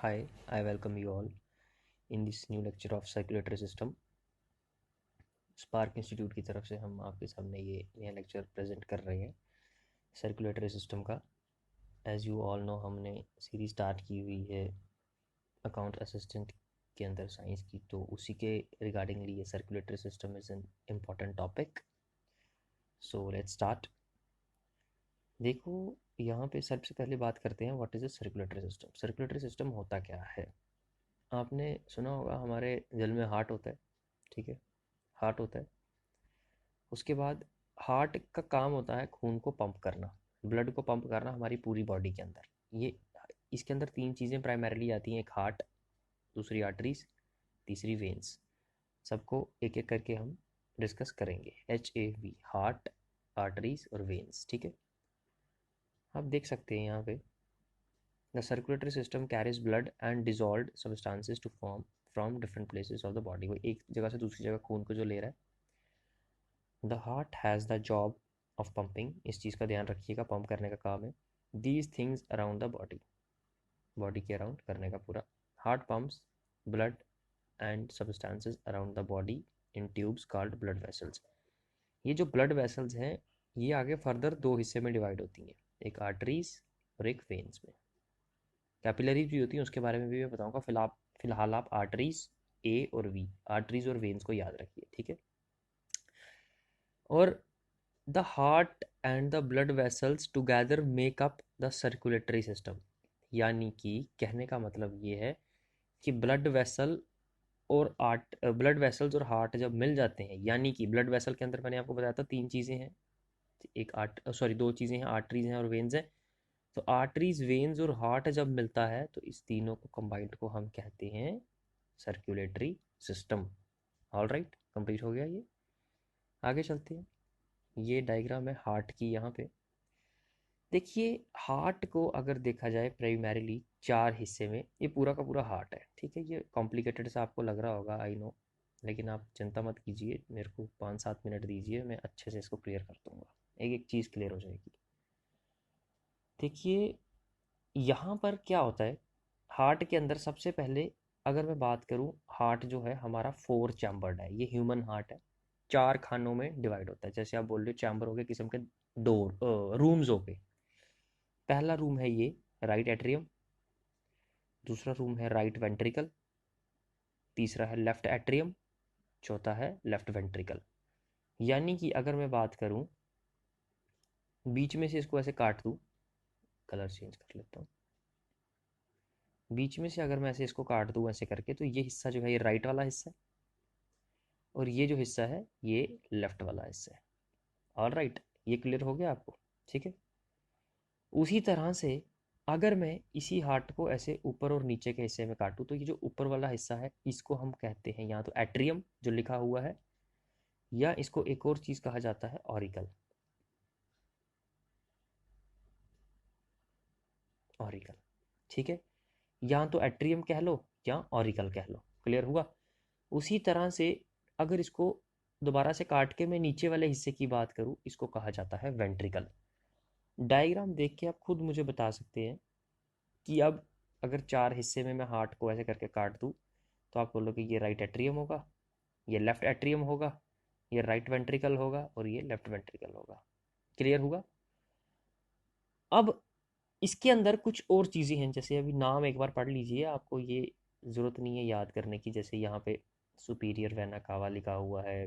Hi, I welcome you all in this new lecture of circulatory system. Spark institute की तरफ से हम आपके सामने ये नया लेक्चर प्रेजेंट कर रहे हैं सर्कुलेटरी सिस्टम का। एज यू ऑल नो, हमने सीरीज स्टार्ट की हुई है अकाउंट असिस्टेंट के अंदर साइंस की, तो उसी के रिगार्डिंगली ये circulatory system is an important topic. So let's start. देखो, यहाँ पे सबसे पहले बात करते हैं what is a circulatory system. Circulatory system होता क्या है? आपने सुना होगा हमारे दिल में हार्ट होता है, ठीक है, हार्ट होता है। उसके बाद हार्ट का काम होता है खून को पंप करना, ब्लड को पंप करना हमारी पूरी बॉडी के अंदर। ये इसके अंदर तीन चीज़ें प्राइमरीली आती हैं, एक हार्ट, दूसरी आर्टरीज, तीसरी वेन्स। सबको एक एक करके हम डिस्कस करेंगे। HAV, हार्ट, आर्टरीज और वेन्स, ठीक है। आप देख सकते हैं यहाँ पे, the circulatory system carries blood and dissolved substances to form from different places of the body. वो एक जगह से दूसरी जगह खून को जो ले रहा है। The heart has the job of pumping, इस चीज़ का ध्यान रखिएगा, पंप करने का काम है। These things around the body, body के अराउंड करने का पूरा। Heart pumps blood and substances around the body in tubes called blood vessels. ये जो ब्लड वेसल्स हैं, ये आगे फर्दर दो हिस्से में डिवाइड होती हैं, एक आर्टरीज और एक वेन्स में। कैपिलरीज भी होती हैं, उसके बारे में भी मैं बताऊंगा। फिलहाल आप आर्टरीज A और V, आर्टरीज और वेन्स को याद रखिए, ठीक है। और the heart and the blood vessels together make up the circulatory system. यानी कि कहने का मतलब ये है कि ब्लड वेसल्स और हार्ट जब मिल जाते हैं, यानी कि ब्लड वेसल के अंदर मैंने आपको बताया था तीन चीज़ें हैं, एक दो चीज़ें हैं, आर्टरीज हैं और वेन्स हैं। तो आर्टरीज, वेन्स और हार्ट जब मिलता है तो इस तीनों को कंबाइंड को हम कहते हैं circulatory system. All right, complete हो गया ये। आगे चलते हैं। ये डायग्राम है हार्ट की। यहाँ पे देखिए, हार्ट को अगर देखा जाए प्राइमरीली चार हिस्से में, ये पूरा का पूरा हार्ट है, ठीक है। ये कॉम्प्लिकेटेड सा आपको लग रहा होगा, आई नो, लेकिन आप चिंता मत कीजिए, मेरे को 5-7 मिनट दीजिए, मैं अच्छे से इसको क्लियर कर दूंगा, एक एक चीज़ क्लियर हो जाएगी। देखिए, यहाँ पर क्या होता है हार्ट के अंदर। सबसे पहले अगर मैं बात करूँ, हार्ट जो है हमारा 4 चैम्बर्ड है, ये ह्यूमन हार्ट है। चार खानों में डिवाइड होता है, जैसे आप बोल रहे हो चैम्बर हो गए किस्म के, डोर रूम्स हो गए। पहला रूम है ये राइट एट्रियम, दूसरा रूम है राइट वेंट्रिकल, तीसरा है लेफ्ट एट्रियम, चौथा है लेफ्ट वेंट्रिकल। यानी कि अगर मैं बात करूं, बीच में से इसको ऐसे काट दूं, कलर चेंज कर लेता हूँ, बीच में से अगर मैं ऐसे इसको काट दूं ऐसे करके, तो ये हिस्सा जो है ये राइट वाला हिस्सा है, और ये जो हिस्सा है ये लेफ्ट वाला हिस्सा है। ऑल राइट, ये क्लियर हो गया आपको, ठीक है। उसी तरह से अगर मैं इसी हार्ट को ऐसे ऊपर और नीचे के हिस्से में काटूं, तो ये जो ऊपर वाला हिस्सा है इसको हम कहते हैं या तो एट्रियम जो लिखा हुआ है, या इसको एक और चीज़ कहा जाता है ऑरिकल। ऑरिकल, ठीक है। या तो एट्रियम कह लो या ऑरिकल कह लो, क्लियर हुआ। उसी तरह से अगर इसको दोबारा से काट के मैं नीचे वाले हिस्से की बात करूं, इसको कहा जाता है वेंट्रिकल। डायग्राम देख के आप खुद मुझे बता सकते हैं कि अब अगर चार हिस्से में मैं हार्ट को ऐसे करके काट दूं, तो आप बोलोगे ये राइट एट्रियम होगा, ये लेफ्ट एट्रियम होगा, ये राइट वेंट्रिकल होगा और ये लेफ्ट वेंट्रिकल होगा। क्लियर हुआ। अब इसके अंदर कुछ और चीज़ें हैं, जैसे अभी नाम एक बार पढ़ लीजिए, आपको ये ज़रूरत नहीं है याद करने की। जैसे यहाँ पे सुपीरियर वेना कावा लिखा हुआ है,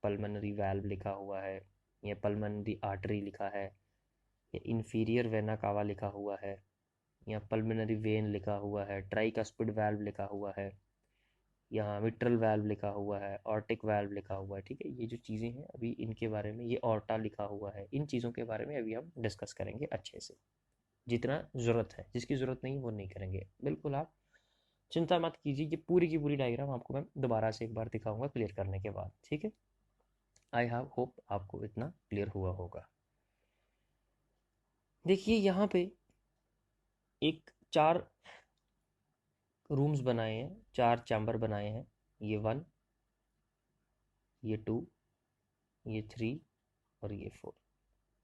पल्मनरी वाल्व लिखा हुआ है, या पल्मनरी आर्टरी लिखा है, या इंफीरियर वेना कावा लिखा हुआ है, या पल्मनरी वेन लिखा हुआ है, ट्राइकस्पिड वाल्व लिखा हुआ है, यहाँ मिट्रल वाल्व लिखा हुआ है, ऑर्टिक वाल्व लिखा हुआ है, ठीक है। ये जो चीज़ें हैं अभी इनके बारे में, ये ऑर्टा लिखा हुआ है, इन चीज़ों के बारे में अभी हम डिस्कस करेंगे अच्छे से। जितना ज़रूरत है, जिसकी ज़रूरत नहीं वो नहीं करेंगे, बिल्कुल आप चिंता मत कीजिए। ये पूरी की पूरी डायग्राम आपको मैं दोबारा से एक बार दिखाऊंगा क्लियर करने के बाद, ठीक है। आई हैव होप आपको इतना क्लियर हुआ होगा। देखिए, यहाँ पे एक चार रूम्स बनाए हैं, चार चैम्बर बनाए हैं। ये 1, ये 2, ये 3 और ये 4,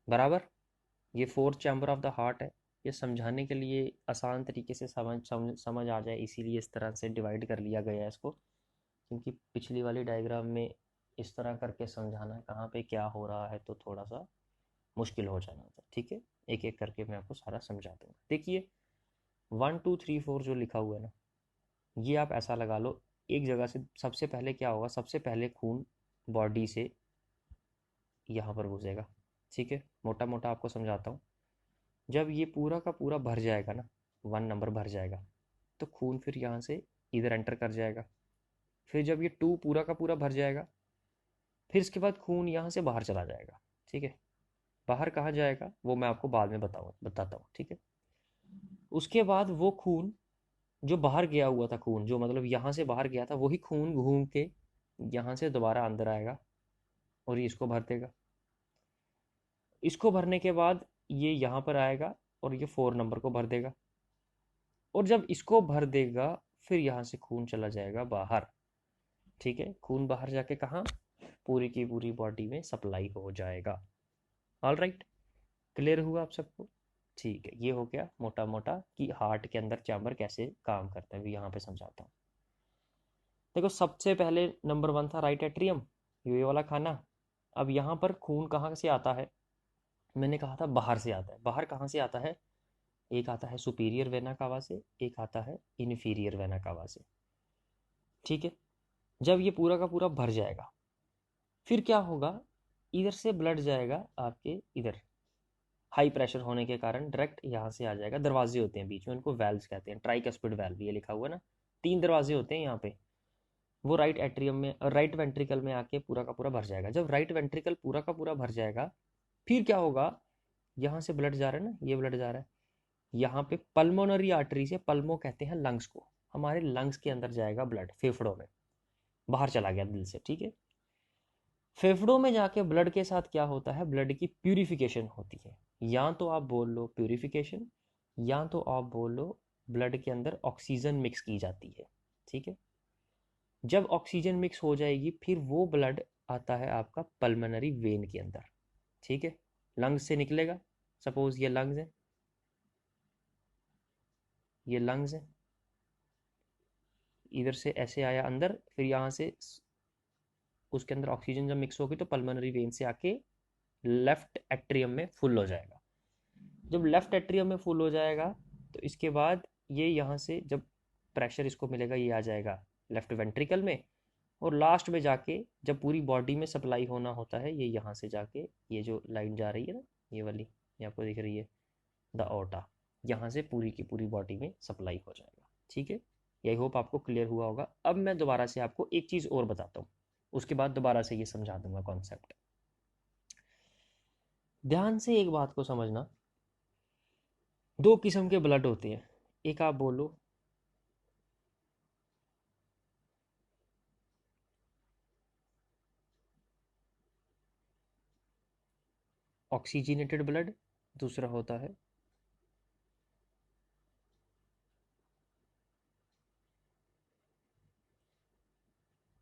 बराबर। ये 4 चैम्बर ऑफ द हार्ट है, ये समझाने के लिए आसान तरीके से समझ आ जाए, इसीलिए इस तरह से डिवाइड कर लिया गया है इसको, क्योंकि पिछली वाली डायग्राम में इस तरह करके समझाना कहाँ पे क्या हो रहा है तो थोड़ा सा मुश्किल हो जाना था। ठीक है, एक एक करके मैं आपको सारा समझा दूंगा। देखिए 1 2 3 4 जो लिखा हुआ है ना, ये आप ऐसा लगा लो, एक जगह से सबसे पहले क्या होगा, सबसे पहले खून बॉडी से यहाँ पर घुसेगा। ठीक है, मोटा मोटा आपको समझाता हूँ। जब ये पूरा का पूरा भर जाएगा ना, 1 नंबर भर जाएगा, तो खून फिर यहाँ से इधर एंटर कर जाएगा। फिर जब ये 2 पूरा का पूरा भर जाएगा, फिर इसके बाद खून यहाँ से बाहर चला जाएगा। ठीक है, बाहर कहाँ जाएगा वो मैं आपको बाद में बताता हूँ। ठीक है, उसके बाद वो खून जो बाहर गया हुआ था, खून जो मतलब यहाँ से बाहर गया था, वही खून घूम के यहाँ से दोबारा अंदर आएगा और ये इसको भर देगा। इसको भरने के बाद ये यहाँ पर आएगा और ये 4 नंबर को भर देगा, और जब इसको भर देगा फिर यहाँ से खून चला जाएगा बाहर। ठीक है, खून बाहर जाके कहाँ, पूरी की पूरी बॉडी में सप्लाई हो जाएगा। ऑल राइट, क्लियर हुआ आप सबको? ठीक है, ये हो गया मोटा मोटा कि हार्ट के अंदर चैम्बर कैसे काम करता है, भी यहाँ पे समझाता हूँ। देखो सबसे पहले नंबर 1 था राइट एट्रियम, ये वाला खाना। अब यहाँ पर खून कहाँ से आता है, मैंने कहा था बाहर से आता है। बाहर कहाँ से आता है, एक आता है सुपीरियर वेना कावा से, एक आता है इन्फीरियर वेना कावा से। ठीक है, जब ये पूरा का पूरा भर जाएगा, फिर क्या होगा, इधर से ब्लड जाएगा आपके इधर, हाई प्रेशर होने के कारण डायरेक्ट यहाँ से आ जाएगा। दरवाजे होते हैं बीच में, उनको वेल्व्स कहते हैं, ट्राइकस्पिड वेल्व ये लिखा हुआ है ना, 3 दरवाजे होते हैं यहाँ पे। वो राइट एट्रियम में, राइट वेंट्रिकल में आके पूरा का पूरा भर जाएगा। जब राइट वेंट्रिकल पूरा का पूरा भर जाएगा, फिर क्या होगा, यहाँ से ब्लड जा रहा है ना, ये ब्लड जा रहा है यहाँ पे पल्मोनरी आर्टरी से, पल्मो कहते हैं लंग्स को, हमारे लंग्स के अंदर जाएगा ब्लड, फेफड़ों में, बाहर चला गया दिल से। ठीक है, फेफड़ों में जाके ब्लड के साथ क्या होता है, ब्लड की प्यूरिफिकेशन होती है। या तो आप बोल लो प्यूरिफिकेशन, या तो आप बोल लो ब्लड के अंदर ऑक्सीजन मिक्स की जाती है। ठीक है, जब ऑक्सीजन मिक्स हो जाएगी फिर वो ब्लड आता है आपका पल्मोनरी वेन के अंदर। ठीक है, लंग्स से निकलेगा, सपोज ये लंग्स है, ये लंग्स है, इधर से ऐसे आया अंदर, फिर यहाँ से उसके अंदर ऑक्सीजन जब मिक्स होगी तो पल्मोनरी वेन से आके लेफ्ट एट्रियम में फुल हो जाएगा। जब लेफ्ट एट्रियम में फुल हो जाएगा तो इसके बाद ये यहाँ से जब प्रेशर इसको मिलेगा, ये आ जाएगा लेफ्ट वेंट्रिकल में, और लास्ट में जाके जब पूरी बॉडी में सप्लाई होना होता है, ये यहाँ से जाके, ये जो लाइन जा रही है ना, ये वाली, ये आपको दिख रही है द ओटा, यहाँ से पूरी की पूरी बॉडी में सप्लाई हो जाएगा। ठीक है, यही होप आपको क्लियर हुआ होगा। अब मैं दोबारा से आपको एक चीज़ और बताता हूँ, उसके बाद दोबारा से ये समझा दूंगा कॉन्सेप्ट। ध्यान से एक बात को समझना, 2 किस्म के ब्लड होते हैं, एक आप बोलो ऑक्सीजनेटेड ब्लड, दूसरा होता है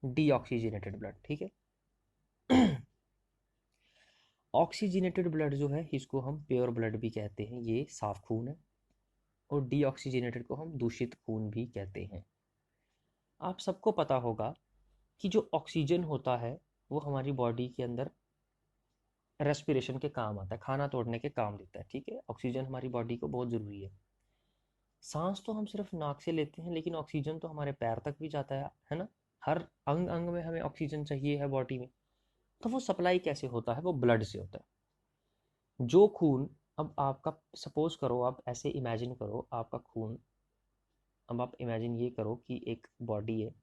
डीऑक्सीजनेटेड ब्लड। ठीक है, ऑक्सीजनेटेड ब्लड जो है इसको हम प्योर ब्लड भी कहते हैं, ये साफ खून है, और डीऑक्सीजनेटेड को हम दूषित खून भी कहते हैं। आप सबको पता होगा कि जो ऑक्सीजन होता है वो हमारी बॉडी के अंदर रेस्पिरेशन के काम आता है, खाना तोड़ने के काम देता है। ठीक है, ऑक्सीजन हमारी बॉडी को बहुत ज़रूरी है। सांस तो हम सिर्फ नाक से लेते हैं, लेकिन ऑक्सीजन तो हमारे पैर तक भी जाता है ना, हर अंग अंग में हमें ऑक्सीजन चाहिए है बॉडी में। तो वो सप्लाई कैसे होता है, वो ब्लड से होता है। जो खून, अब आपका सपोज करो, आप ऐसे इमेजिन करो आपका खून, अब आप इमेजिन ये करो कि एक बॉडी है।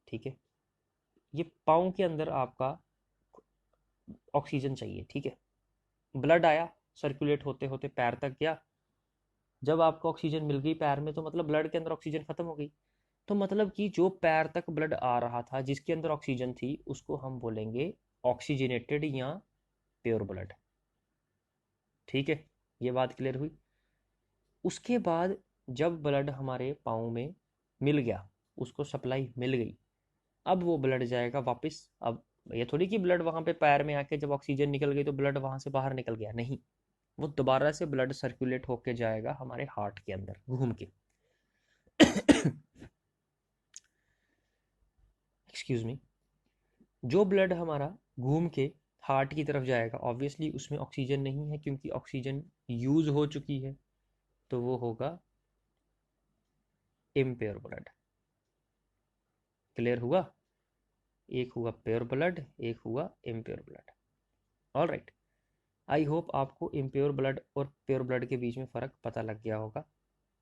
ठीक है, ये पाँव के अंदर आपका ऑक्सीजन चाहिए। ठीक है, ब्लड आया, सर्कुलेट होते होते पैर तक गया, जब आपको ऑक्सीजन मिल गई पैर में, तो मतलब ब्लड के अंदर ऑक्सीजन खत्म हो गई। तो मतलब कि जो पैर तक ब्लड आ रहा था जिसके अंदर ऑक्सीजन थी, उसको हम बोलेंगे ऑक्सीजनेटेड या प्योर ब्लड। ठीक है, ये बात क्लियर हुई। उसके बाद जब ब्लड हमारे पाँव में मिल गया, उसको सप्लाई मिल गई, अब वो ब्लड जाएगा वापस। अब ये थोड़ी कि ब्लड वहाँ पे पैर में आके जब ऑक्सीजन निकल गई तो ब्लड वहाँ से बाहर निकल गया, नहीं। वो दोबारा से ब्लड सर्कुलेट होके जाएगा हमारे हार्ट के अंदर घूम के। Excuse me. जो ब्लड हमारा घूम के हार्ट की तरफ जाएगा, ऑब्वियसली उसमें ऑक्सीजन नहीं है क्योंकि ऑक्सीजन यूज हो चुकी है, तो वो होगा इम्प्योर ब्लड। क्लियर हुआ? एक हुआ प्योर ब्लड, एक हुआ impure blood. All right, I hope आपको इम्प्योर ब्लड और प्योर ब्लड के बीच में फ़र्क पता लग गया होगा।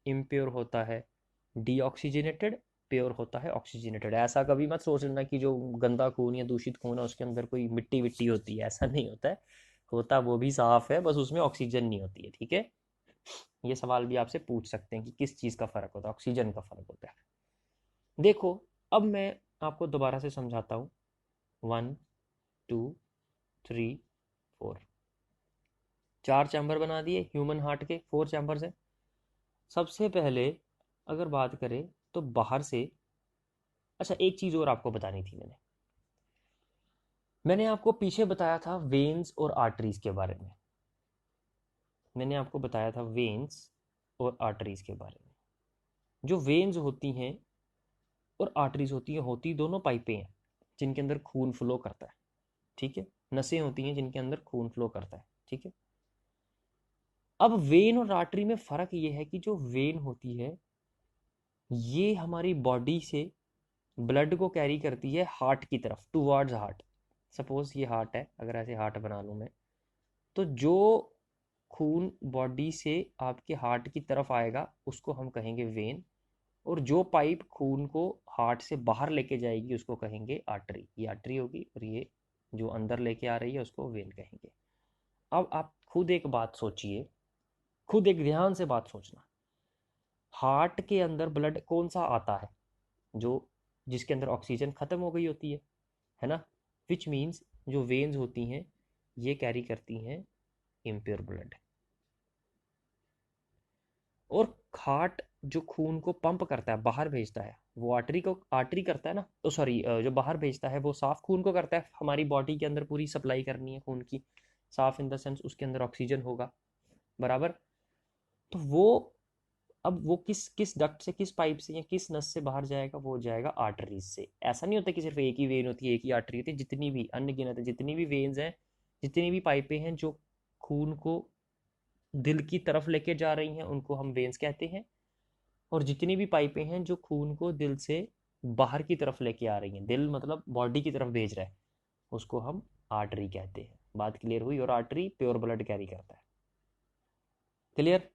इम्प्योर होता है डीऑक्सीजनेटेड, प्योर होता है ऑक्सीजनेटेड। ऐसा कभी मत सोच लेना कि जो गंदा खून या दूषित खून है उसके अंदर कोई मिट्टी विट्टी होती है, ऐसा नहीं होता है। होता वो भी साफ है, बस उसमें ऑक्सीजन नहीं होती है। ठीक है, ये सवाल भी आपसे पूछ सकते हैं कि किस चीज़ का फ़र्क होता है, ऑक्सीजन का फ़र्क होता है। देखो, अब मैं आपको दोबारा से समझाता हूँ। 1 2 3 4, 4 चैम्बर बना दिए ह्यूमन हार्ट के, 4 चैम्बर है। सबसे पहले अगर बात करें तो बाहर से, अच्छा एक चीज़ और आपको बतानी थी। मैंने आपको पीछे बताया था वेन्स और आर्टरीज के बारे में। मैंने आपको बताया था वेन्स और आर्टरीज के बारे में। जो वेन्स होती हैं और आर्टरीज होती हैं, होती दोनों पाइपें हैं जिनके अंदर खून फ्लो करता है। ठीक है, नसें होती हैं जिनके अंदर खून फ्लो करता है। ठीक है, अब वेन और आर्टरी में फ़र्क ये है कि जो वेन होती है ये हमारी बॉडी से ब्लड को कैरी करती है हार्ट की तरफ, टूवर्ड्स हार्ट। सपोज ये हार्ट है, अगर ऐसे हार्ट बना लूँ मैं, तो जो खून बॉडी से आपके हार्ट की तरफ आएगा उसको हम कहेंगे वेन, और जो पाइप खून को हार्ट से बाहर लेके जाएगी उसको कहेंगे आर्टरी। ये आर्टरी होगी और ये जो अंदर लेके आ रही है उसको वेन कहेंगे। अब आप खुद एक बात सोचिए, खुद एक ध्यान से बात सोचना। हार्ट के अंदर ब्लड कौन सा आता है? जो जिसके अंदर ऑक्सीजन खत्म हो गई होती है ना? विच मीन्स जो वेन्स होती हैं ये कैरी करती हैं इम्प्योर ब्लड। और हार्ट जो खून को पंप करता है, बाहर भेजता है, वो आर्टरी को, आर्टरी करता है ना, तो सॉरी, जो बाहर भेजता है वो साफ खून को करता है। हमारी बॉडी के अंदर पूरी सप्लाई करनी है खून की, साफ इन द सेंस उसके अंदर ऑक्सीजन होगा, बराबर। तो वो, अब वो किस किस डक्ट से, किस पाइप से या किस नस से बाहर जाएगा? वो जाएगा आर्टरीज से। ऐसा नहीं होता कि सिर्फ एक ही वेन होती है, एक ही आर्टरी होती है। जितनी भी अनगिनत है, जितनी भी वेन्स हैं, जितनी भी पाइपें हैं जो खून को दिल की तरफ लेके जा रही हैं उनको हम वेन्स कहते हैं। और जितनी भी पाइपें हैं जो खून को दिल से बाहर की तरफ लेके आ रही हैं, दिल मतलब बॉडी की तरफ भेज रहा है, उसको हम आर्टरी कहते हैं। बात क्लियर हुई? और आर्टरी प्योर ब्लड कैरी करता है। क्लियर?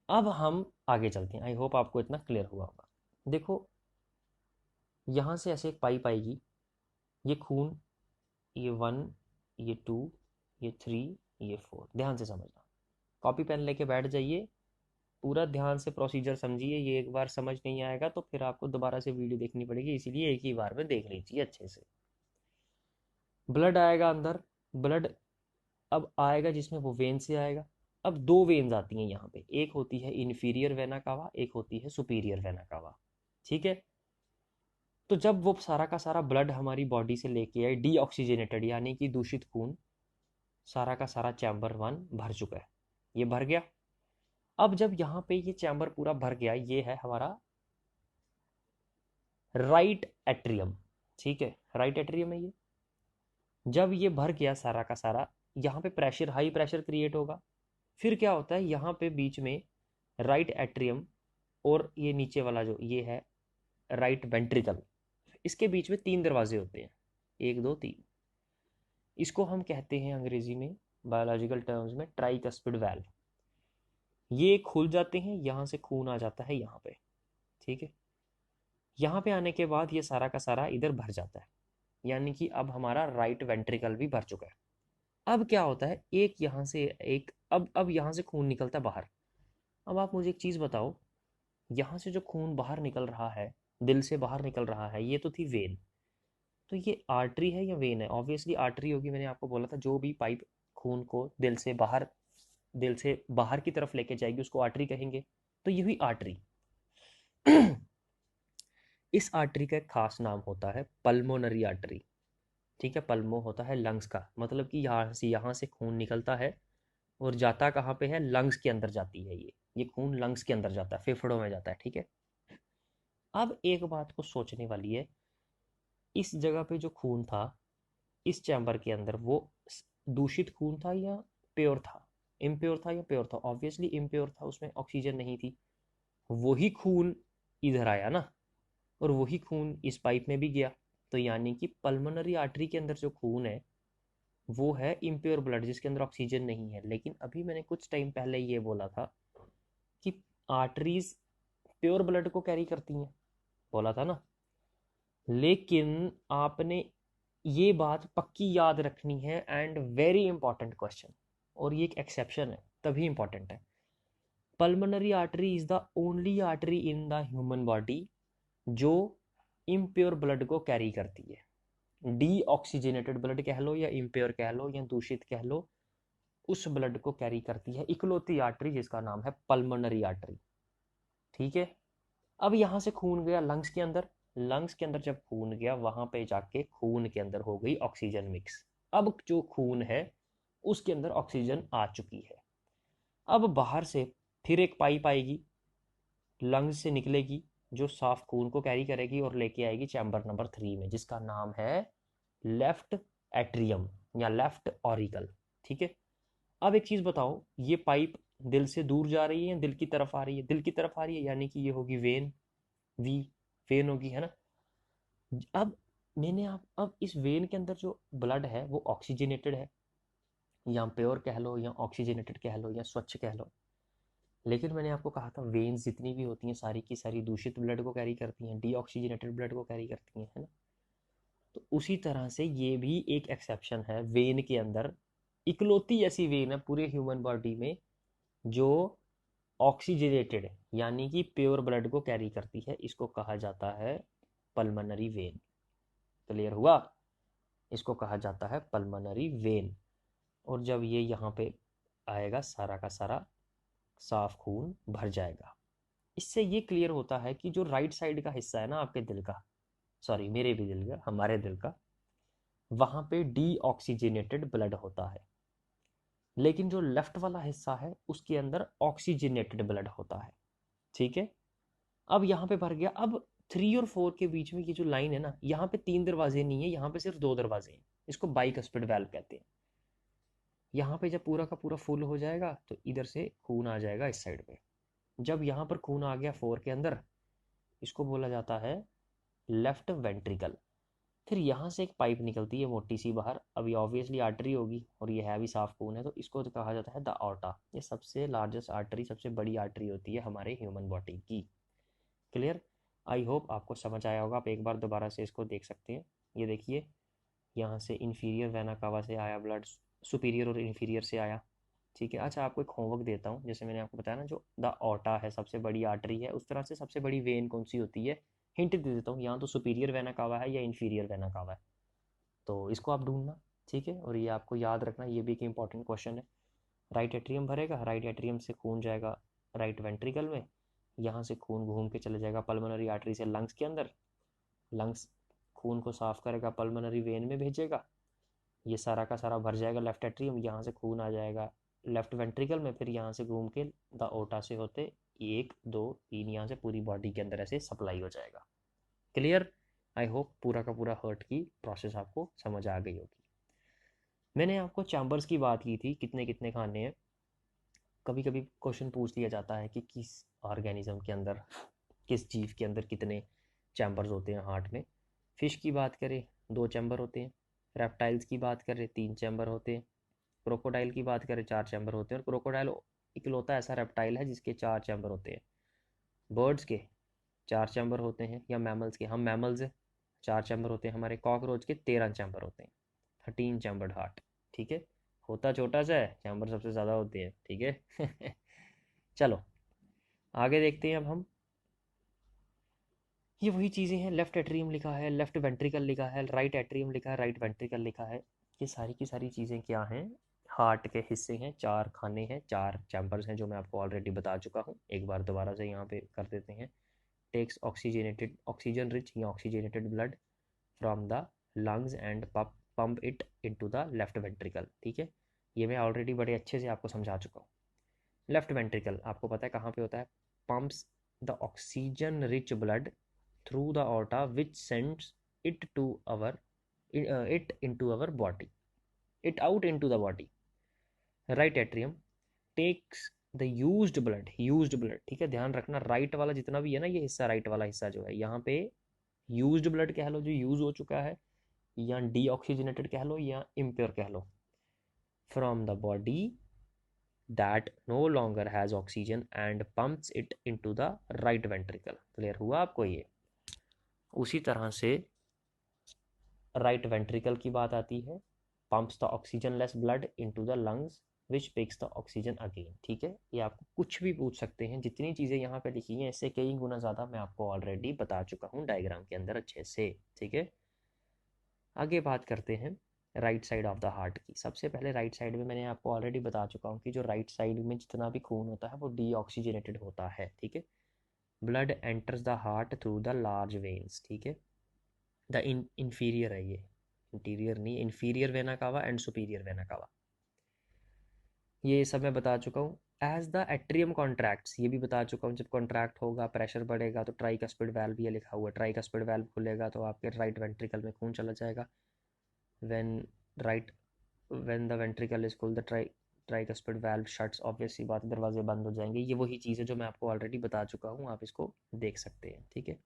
अब हम आगे चलते हैं। आई होप आपको इतना क्लियर हुआ होगा। देखो, यहाँ से ऐसे एक पाइप आएगी, ये खून, ये 1, ये 2, ये 3, ये 4। ध्यान से समझना, कॉपी पेन लेके बैठ जाइए, पूरा ध्यान से प्रोसीजर समझिए। ये एक बार समझ नहीं आएगा तो फिर आपको दोबारा से वीडियो देखनी पड़ेगी, इसीलिए एक ही बार में देख लीजिए अच्छे से। ब्लड आएगा अंदर, ब्लड अब आएगा जिसमें वो वेन से आएगा। अब दो वेन्स आती हैं यहाँ पे, एक होती है इन्फीरियर वेना कावा, एक होती है सुपीरियर वेना कावा। ठीक है, तो जब वो सारा का सारा ब्लड हमारी बॉडी से लेके आए डीऑक्सीजनेटेड यानी कि दूषित खून, सारा का सारा चैम्बर 1 भर चुका है, ये भर गया। अब जब यहाँ पे ये चैम्बर पूरा भर गया, ये है हमारा राइट एट्रियम। ठीक है, राइट एट्रियम है ये। जब ये भर गया सारा का सारा, यहाँ पे प्रेशर, हाई प्रेशर क्रिएट होगा। फिर क्या होता है, यहाँ पे बीच में राइट एट्रियम और ये नीचे वाला जो ये है राइट वेंट्रिकल, इसके बीच में 3 दरवाजे होते हैं, 1 2 3। इसको हम कहते हैं अंग्रेजी में, बायोलॉजिकल टर्म्स में, ट्राइकस्पिड वाल्व। ये खुल जाते हैं, यहाँ से खून आ जाता है यहाँ पे। ठीक है, यहाँ पे आने के बाद ये सारा का सारा इधर भर जाता है, यानी कि अब हमारा राइट वेंट्रिकल भी भर चुका है। अब क्या होता है, एक यहाँ से एक, अब यहाँ से खून निकलता है बाहर। अब आप मुझे एक चीज़ बताओ, यहाँ से जो खून बाहर निकल रहा है, दिल से बाहर निकल रहा है, ये तो थी वेन। तो ये आर्टरी है या वेन है? ऑब्वियसली आर्टरी होगी। मैंने आपको बोला था जो भी पाइप खून को दिल से बाहर की तरफ लेके जाएगी उसको आर्टरी कहेंगे। तो ये हुई आर्टरी। इस आर्टरी का एक खास नाम होता है पल्मोनरी आर्टरी। ठीक है, पल्मो होता है लंग्स का, मतलब कि यहाँ से खून निकलता है और जाता कहाँ पे है, लंग्स के अंदर जाती है ये खून लंग्स के अंदर जाता है, फेफड़ों में जाता है, ठीक है। अब एक बात को सोचने वाली है, इस जगह पे जो खून था इस चैम्बर के अंदर, वो दूषित खून था या प्योर था, इम्प्योर था या प्योर था? ऑब्वियसली इम्प्योर था, उसमें ऑक्सीजन नहीं थी। वही खून इधर आया ना, और वही खून इस पाइप में भी गया। तो यानी कि पल्मोनरी आर्टरी के अंदर जो खून है वो है इम्प्योर ब्लड, जिसके अंदर ऑक्सीजन नहीं है। लेकिन अभी मैंने कुछ टाइम पहले ये बोला था कि आर्टरीज प्योर ब्लड को कैरी करती हैं, बोला था ना। लेकिन आपने ये बात पक्की याद रखनी है, एंड वेरी इंपॉर्टेंट क्वेश्चन, और ये एक एक्सेप्शन है तभी इंपॉर्टेंट है। Pulmonary artery is the only artery in the human body जो इम्प्योर ब्लड को कैरी करती है। डी ऑक्सीजनेटेड ब्लड कह लो या इम्प्योर कह लो या दूषित कह लो, उस ब्लड को कैरी करती है इकलौती आर्टरी जिसका नाम है पल्मोनरी आर्टरी, ठीक है। अब यहां से खून गया लंग्स के अंदर, लंग्स के अंदर जब खून गया वहां पे जाके खून के अंदर हो गई ऑक्सीजन मिक्स। अब जो खून है उसके अंदर ऑक्सीजन आ चुकी है। अब बाहर से फिर एक पाइप आएगी, लंग्स से निकलेगी, जो साफ खून को कैरी करेगी और लेके आएगी चैम्बर नंबर 3 में, जिसका नाम है लेफ्ट एट्रियम या लेफ्ट ऑरिकल, ठीक है। अब एक चीज बताओ, ये पाइप दिल से दूर जा रही है, दिल की तरफ आ रही है? दिल की तरफ आ रही है, यानी कि ये होगी वेन, वी वेन होगी, है ना। अब मैंने आप अब इस वेन के अंदर जो ब्लड है वो ऑक्सीजनेटेड है, या प्योर कह लो या ऑक्सीजनेटेड कह लो या स्वच्छ कह लो। लेकिन मैंने आपको कहा था वेन्स जितनी भी होती हैं सारी की सारी दूषित ब्लड को कैरी करती हैं, डीऑक्सीजनेटेड ब्लड को कैरी करती हैं, है ना। तो उसी तरह से ये भी एक एक्सेप्शन है वेन के अंदर, इकलौती ऐसी वेन है पूरे ह्यूमन बॉडी में जो ऑक्सीजनेटेड यानी कि प्योर ब्लड को कैरी करती है, इसको कहा जाता है पल्मोनरी वेन। क्लियर हुआ? इसको कहा जाता है पल्मोनरी वेन। और जब ये यहाँ पे आएगा सारा का सारा साफ खून भर जाएगा। इससे ये क्लियर होता है कि जो राइट साइड का हिस्सा है ना आपके दिल का, सॉरी मेरे भी दिल का, हमारे दिल का, वहां पे डीऑक्सीजनेटेड ब्लड होता है। लेकिन जो लेफ्ट वाला हिस्सा है उसके अंदर ऑक्सीजनेटेड ब्लड होता है, ठीक है। अब यहाँ पे भर गया। अब 3 और 4 के बीच में ये जो लाइन है ना, यहाँ पे 3 दरवाजे नहीं है, यहाँ पे सिर्फ 2 दरवाजे हैं। इसको बाइकस्पिड वाल्व कहते हैं। यहाँ पे जब पूरा का पूरा फुल हो जाएगा तो इधर से खून आ जाएगा इस साइड पे। जब यहाँ पर खून आ गया 4 के अंदर, इसको बोला जाता है लेफ्ट वेंट्रिकल। फिर यहाँ से एक पाइप निकलती है मोटी सी बाहर, अब ये ऑब्वियसली आर्टरी होगी और ये है भी साफ खून है, तो इसको तो कहा जाता है द ऑर्टा। ये सबसे लार्जेस्ट आर्टरी, सबसे बड़ी आर्टरी होती है हमारे ह्यूमन बॉडी की। क्लियर? आई होप आपको समझ आया होगा। आप एक बार दोबारा से इसको देख सकते हैं। ये देखिए, यहाँ से इन्फीरियर वेना कावा से आया ब्लड, सुपीरियर और इन्फीरियर से आया, ठीक है। अच्छा, आपको एक होमवर्क देता हूँ। जैसे मैंने आपको बताया ना, जो द ऑटा है सबसे बड़ी आर्टरी है, उस तरह से सबसे बड़ी वेन कौन सी होती है, हिंट दे देता हूँ। यहाँ तो सुपीरियर वेना कावा है या इन्फीरियर वेना कावा है, तो इसको आप ढूंढना, ठीक है। और ये आपको याद रखना, ये भी एक इंपॉर्टेंट क्वेश्चन है। राइट एट्रियम भरेगा, राइट एट्रियम से खून जाएगा राइट वेंट्रिकल में, यहाँ से खून घूम के चले जाएगा पल्मोनरी आर्टरी से लंग्स के अंदर, लंग्स खून को साफ करेगा, पल्मोनरी वेन में भेजेगा, ये सारा का सारा भर जाएगा लेफ्ट एट्रियम, यहाँ से खून आ जाएगा लेफ्ट वेंट्रिकल में, फिर यहाँ से घूम के द ओटा से होते 1 2 3 यहाँ से पूरी बॉडी के अंदर ऐसे सप्लाई हो जाएगा। क्लियर? आई होप पूरा का पूरा हर्ट की प्रोसेस आपको समझ आ गई होगी। मैंने आपको चैम्बर्स की बात की थी, कितने कितने खाने हैं। कभी कभी क्वेश्चन पूछ लिया जाता है कि किस ऑर्गेनिज्म के अंदर, किस जीव के अंदर कितने चैम्बर्स होते हैं हार्ट में। फिश की बात करें 2 चैम्बर होते हैं, रेप्टाइल्स की बात करें 3 चैम्बर होते हैं, क्रोकोडाइल की बात करें 4 चैम्बर होते हैं। और क्रोकोडाइल इकलौता ऐसा रेप्टाइल है जिसके 4 चैम्बर होते हैं। बर्ड्स के 4 चैम्बर होते हैं, या मैमल्स के, हम मैमल्स हैं, 4 चैम्बर होते हैं। हमारे कॉकरोच के 13 चैम्बर होते हैं, 13 चैम्बर्ड हार्ट, ठीक है। होता छोटा सा है, चैम्बर सबसे ज़्यादा होते हैं, ठीक है। चलो आगे देखते हैं अब हम। ये वही चीज़ें हैं, लेफ्ट एट्रियम लिखा है, लेफ्ट वेंट्रिकल लिखा है, राइट एट्रियम लिखा है, राइट वेंट्रिकल लिखा है। ये सारी की सारी चीज़ें क्या हैं, हार्ट के हिस्से हैं, 4 खाने हैं, 4 चैम्बर्स हैं, जो मैं आपको ऑलरेडी बता चुका हूँ। एक बार दोबारा से यहाँ पे कर देते हैं। टेक्स ऑक्सीजनेटेड, ऑक्सीजन रिच या oxygenated blood from the lungs and pump it into the left ventricle, ठीक है। ये मैं ऑलरेडी बड़े अच्छे से आपको समझा चुका हूँ। लेफ्ट वेंट्रिकल आपको पता है कहाँ पे होता है, pumps the oxygen rich blood through the aorta which sends it to our it into our body, it out into the body. Right atrium takes the used blood, ठीक है, ध्यान रखना राइट वाला जितना भी है ना ये हिस्सा, राइट वाला हिस्सा जो है यहाँ पे यूज्ड ब्लड कह लो, जो यूज हो चुका है, या डीऑक्सीजनेटेड कह लो या इम्प्योर कह लो, from the body that no longer has oxygen and pumps it into the right ventricle. Clear हुआ आपको ये? उसी तरह से राइट वेंट्रिकल की बात आती है, pumps the oxygen less blood into the lungs which picks the oxygen again. ठीक है, ये आपको कुछ भी पूछ सकते हैं, जितनी चीज़ें यहाँ पे लिखी हैं इससे कई गुना ज़्यादा मैं आपको ऑलरेडी बता चुका हूँ डायग्राम के अंदर अच्छे से। ठीक है, आगे बात करते हैं right side of the heart की। सबसे पहले राइट साइड में मैंने आपको ऑलरेडी बता चुका हूँ कि जो राइट साइड में जितना भी खून होता है वो डीऑक्सीजनेटेड होता है। ठीक है, blood enters the heart through the large veins. ठीक है, द इंफीरियर है ये, इंटीरियर नहीं, inferior vena cava and superior vena cava, ये सब मैं बता चुका हूँ। एज द एट्रियम कॉन्ट्रैक्ट्स, ये भी बता चुका हूँ, जब कॉन्ट्रैक्ट होगा प्रेशर बढ़ेगा तो ट्राइकस्पिड वाल्व भी ये लिखा हुआ है, ट्राइकस्पिड वाल्व खुलेगा तो आपके राइट वेंट्रिकल में खून चला जाएगा। When right when the ventricle is full the tricuspid valve shuts, obvious सी बात दरवाजे बंद हो जाएंगे। ये वही चीज़ है जो मैं आपको ऑलरेडी बता चुका हूँ, आप इसको देख सकते हैं। ठीक है,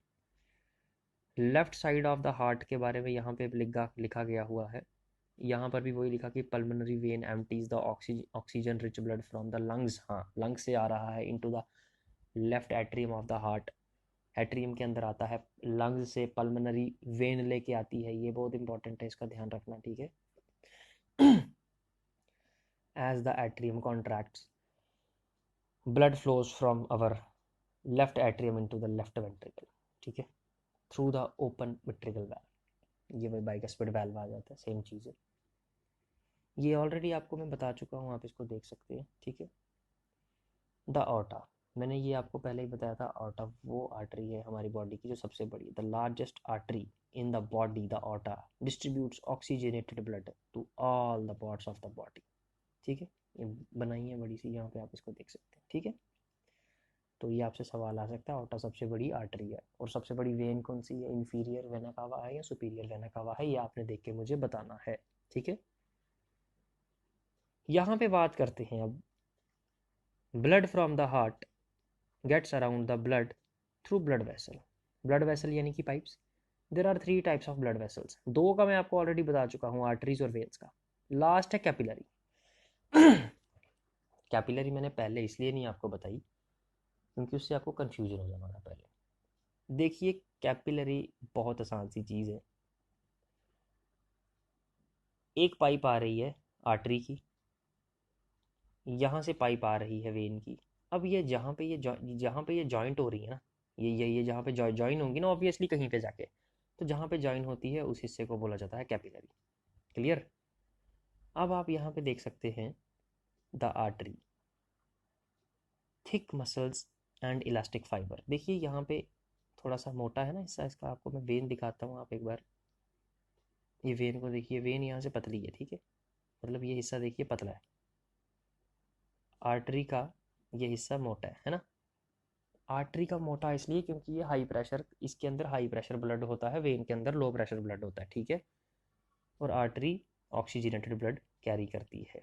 left side of the heart के बारे में यहाँ पे लिखा गया हुआ है, यहाँ पर भी वही लिखा कि pulmonary vein empties the oxygen rich blood from the lungs. हाँ, लंग्स से आ रहा है into the left atrium of the heart, atrium के अंदर आता है, लंग्स से पल्मोनरी वेन लेके आती है, ये बहुत इंपॉर्टेंट है, इसका ध्यान रखना। ठीक है, as the atrium contracts blood flows from our left atrium into the left ventricle. ठीक है, through the open ventricle valve, ये वही बाइकस्पिड वाल्व आ जाता है, सेम चीज़ है। ये ऑलरेडी आपको मैं बता चुका हूँ, आप इसको देख सकते हैं। ठीक है, द ऑर्टा, मैंने ये आपको पहले ही बताया था, ऑर्टा वो आर्टरी है हमारी बॉडी की जो सबसे बड़ी, the largest artery in the body, the aorta distributes oxygenated blood to all the parts of the body. ठीक है, ये बनाई है बड़ी सी, यहाँ पे आप इसको देख सकते हैं। ठीक है, तो ये आपसे सवाल आ सकता है, ऑर्टा सबसे बड़ी आर्टरी है, और सबसे बड़ी वेन कौन सी है, इंफीरियर वेना कावा है या सुपीरियर वेना कावा है, ये आपने देख के मुझे बताना है। ठीक है, यहाँ पे बात करते हैं अब, blood from the heart gets around the blood through blood vessel. Blood vessel यानी कि pipes. There are 3 types of blood vessels, दो का मैं आपको ऑलरेडी बता चुका हूँ, आर्टरीज और वेन्स का। लास्ट है कैपिलरी। कैपिलरी मैंने पहले इसलिए नहीं आपको बताई क्योंकि उससे आपको कंफ्यूजन हो जाना था पहले। देखिए, कैपिलरी बहुत आसान सी चीज़ है, एक पाइप आ रही है आर्टरी की, यहाँ से पाइप आ रही है वेन की। अब ये जहाँ पे ये जॉइंट हो रही है ना, ये जहाँ पे जॉइन होंगी ना ऑब्वियसली कहीं पे जाके, तो जहाँ पे जॉइन होती है उस हिस्से को बोला जाता है कैपिलरी। क्लियर? अब आप यहाँ पे देख सकते हैं the artery, thick muscles and elastic fibre. देखिए यहाँ पे थोड़ा सा मोटा है ना हिस्सा इसका, आपको मैं वेन दिखाता हूँ, आप एक बार ये वेन को देखिए, वेन यहाँ से पतली है। ठीक है, मतलब ये हिस्सा देखिए पतला है, आर्टरी का ये हिस्सा मोटा है ना। आर्टरी का मोटा इसलिए क्योंकि ये हाई प्रेशर, इसके अंदर हाई प्रेशर ब्लड होता है, वेन के अंदर लो प्रेशर ब्लड होता है। ठीक है, और आर्टरी ऑक्सीजनेटेड ब्लड कैरी करती है।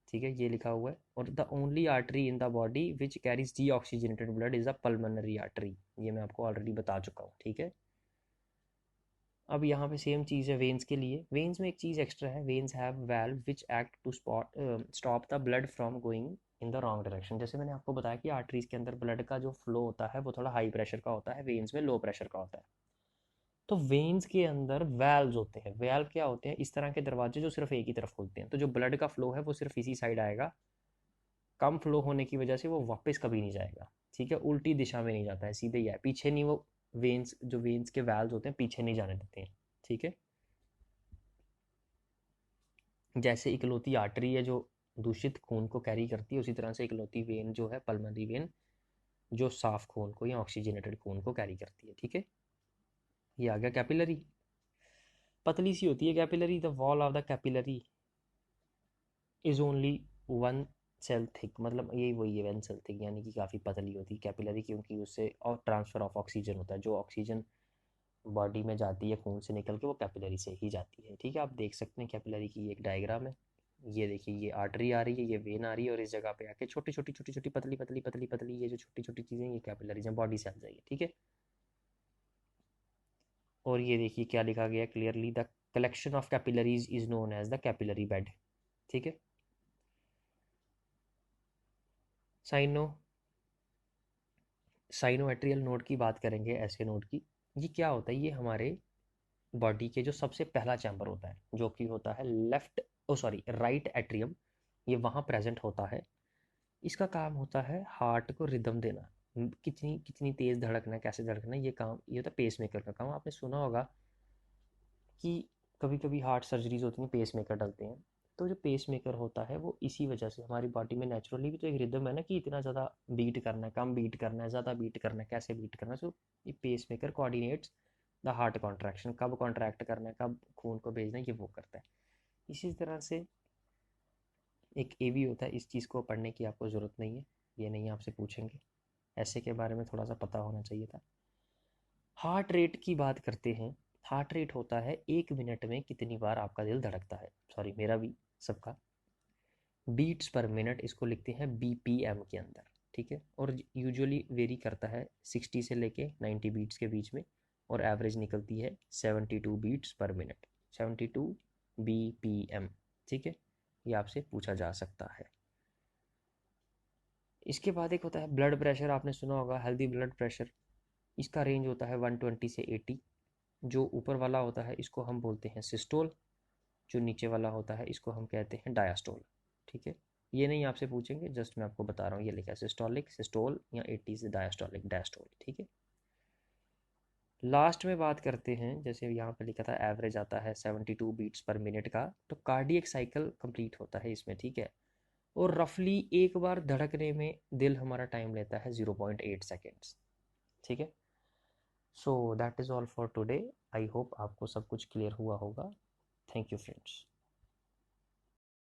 ठीक है, ये लिखा हुआ है, और the only artery in the body which carries D oxygenated blood is the pulmonary artery, ये मैं आपको ऑलरेडी बता चुका हूँ। ठीक है, अब यहाँ पे सेम चीज़ है वेन्स के लिए। वेन्स में एक चीज़ एक्स्ट्रा है, veins have valve which act to stop the blood from going in the wrong direction. जैसे मैंने आपको बताया कि आर्टरीज के अंदर ब्लड का जो फ्लो होता है वो थोड़ा हाई प्रेशर का होता है, वेन्स में लो प्रेशर का होता है। तो वेन्स के अंदर वैल्व्स होते हैं। वैल्व क्या होते हैं? इस तरह के दरवाजे जो सिर्फ एक ही तरफ खुलते हैं, तो जो ब्लड का फ्लो है वो सिर्फ इसी साइड आएगा, कम फ्लो होने की वजह से वो वापस कभी नहीं जाएगा। ठीक है, उल्टी दिशा में नहीं जाता है, सीधे ही है, पीछे नहीं, वो वेन्स, जो वेन्स के वैल्व्स होते हैं पीछे नहीं जाने देते हैं। ठीक है, जैसे इकलौती आर्टरी है जो दूषित खून को कैरी करती है, उसी तरह से इकलौती वेन जो है पल्मोनरी वेन, जो साफ खून को या ऑक्सीजनेटेड खून को कैरी करती है। ठीक है, ये आ गया कैपिलरी। पतली सी होती है capillary, the wall of the capillary is only one cell thick, मतलब यही वही है वन सेल थिक, यानी कि काफ़ी पतली होती है कैपिलरी, क्योंकि उससे और ट्रांसफ़र ऑफ ऑक्सीजन होता है, जो ऑक्सीजन बॉडी में जाती है खून से निकल के वो कैपिलरी से ही जाती है। ठीक है, आप देख सकते हैं कैपिलरी की ये एक डायग्राम है। ये देखिए, ये आर्टरी आ रही है, ये वेन आ रही है, और इस जगह पे आके छोटी छोटी छोटी छोटी पतली पतली पतली पतली ये जो छोटी छोटी चीज़ें, ये कैपिलरीज हैं, बॉडी सेल्स है ये। ठीक है, और ये देखिए क्या लिखा गया clearly, the collection of capillaries is known as the capillary bed. ठीक है, साइनो साइनोएट्रियल नोड की बात करेंगे, ऐसे नोड की। ये क्या होता है, ये हमारे बॉडी के जो सबसे पहला चैम्बर होता है, जो कि होता है लेफ्ट, ओ सॉरी राइट एट्रियम, ये वहाँ प्रेजेंट होता है। इसका काम होता है हार्ट को रिदम देना, कितनी कितनी तेज़ धड़कना है, कैसे धड़कना है, ये काम ये होता है पेस मेकर का काम। आपने सुना होगा कि कभी कभी हार्ट सर्जरीज होती हैं, पेस मेकर डलते हैं। तो जो पेस मेकर होता है वो इसी वजह से, हमारी बॉडी में नेचुरली भी तो एक रिदम है ना, कि इतना ज़्यादा बीट करना है, कम बीट करना है, ज़्यादा बीट करना है, कैसे बीट करना है। सो ये pacemaker coordinates the heart contraction, कब कॉन्ट्रैक्ट करना है, कब खून को भेजना है, ये वो करता है। इसी तरह से एक ए भी होता है, इस चीज़ को पढ़ने की आपको ज़रूरत नहीं है, ये नहीं आपसे पूछेंगे, ऐसे के बारे में थोड़ा सा पता होना चाहिए था। हार्ट रेट की बात करते हैं। हार्ट रेट होता है एक मिनट में कितनी बार आपका दिल धड़कता है, सॉरी मेरा भी, सबका। बीट्स पर मिनट इसको लिखते हैं बीपीएम के अंदर। ठीक है, और यूजुअली वेरी करता है 60 से लेके 90 बीट्स के बीच में, और एवरेज निकलती है 72 बीट्स पर मिनट, 72 बीपीएम। ठीक है, ये आपसे पूछा जा सकता है। इसके बाद एक होता है ब्लड प्रेशर, आपने सुना होगा हेल्दी ब्लड प्रेशर। इसका रेंज होता है 120 से 80। जो ऊपर वाला होता है इसको हम बोलते हैं सिस्टोल, जो नीचे वाला होता है इसको हम कहते हैं डायास्टोल। ठीक है, ये नहीं आपसे पूछेंगे, जस्ट मैं आपको बता रहा हूँ, ये लिखा है सिस्टोलिक, सिस्टोल, या 80 से डायास्टोलिक, डायस्टोल। ठीक है, लास्ट में बात करते हैं, जैसे यहाँ पे लिखा था एवरेज आता है 72 बीट्स पर मिनट का, तो कार्डियक साइकिल कंप्लीट होता है इसमें। ठीक है, और रफली एक बार धड़कने में दिल हमारा टाइम लेता है 0.8 सेकेंड्स। ठीक है, so that is all for today. I hope आपको सब कुछ क्लियर हुआ होगा। Thank you friends.